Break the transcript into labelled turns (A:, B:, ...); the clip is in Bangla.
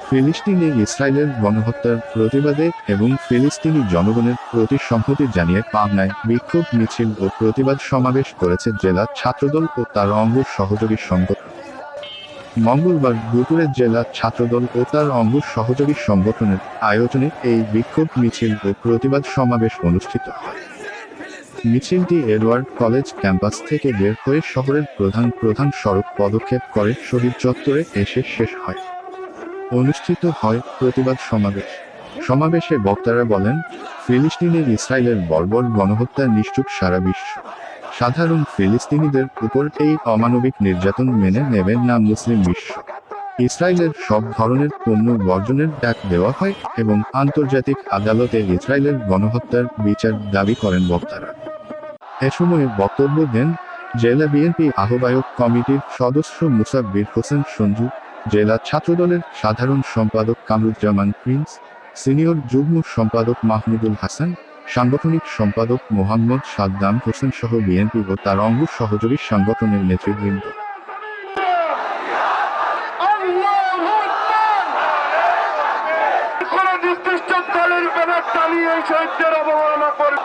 A: ফিলিস্তিনে ইসরায়েলের গণহত্যার প্রতিবাদে এবং ফিলিস্তিনি জনগণের প্রতি সংহতি জানিয়ে পাবনায় বিক্ষোভ মিছিল ও প্রতিবাদ সমাবেশ করেছে জেলা ছাত্রদল ও তার অঙ্গ সহযোগী সংগঠন। মঙ্গলবার দুপুরে জেলা ছাত্রদল ও তার অঙ্গ সহযোগী সংগঠনের আয়োজনে এই বিক্ষোভ মিছিল ও প্রতিবাদ সমাবেশ অনুষ্ঠিত হয়। মিছিলটি এডওয়ার্ড কলেজ ক্যাম্পাস থেকে বের হয়ে শহরের প্রধান প্রধান সড়ক পদক্ষেপ করে শহীদ চত্বরে এসে শেষ হয়। অনুষ্ঠিত হয় প্রতিবাদ সমাবেশ। সমাবেশে বক্তারা বলেন, ফিলিস্তিনে ইসরায়েলের বর্বর গণহত্যা নিশ্চুপ সারা বিশ্ব। সাধারণ ফিলিস্তিনিদের উপর এই অমানবিক নির্যাতন মেনে নেবেন না মুসলিম বিশ্ব। ইসরায়েলের সব ধরনের পণ্য বর্জনের ডাক দেওয়া হয় এবং আন্তর্জাতিক আদালতে ইসরায়েলের গণহত্যার বিচার দাবি করেন বক্তারা। এ সময় বক্তব্য দেন জেলা বিএনপি আহ্বায়ক কমিটির সদস্য মুসাব্বির হোসেন সঞ্জু, জেলা ছাত্রদলের সাধারণ সম্পাদক কামরুজ্জামান প্রিন্স, সিনিয়র যুগ্ম সম্পাদক মাহমুদুল হাসান, সাংগঠনিক সম্পাদক মোহাম্মদ সাদ্দাম হোসেন সহ বিএনপি ও তার অঙ্গ সহযোগী সংগঠনের নেতৃবৃন্দ।
B: নির্দিষ্ট দলের ব্যানার চালিয়ে শহীদদের অবমাননা করে।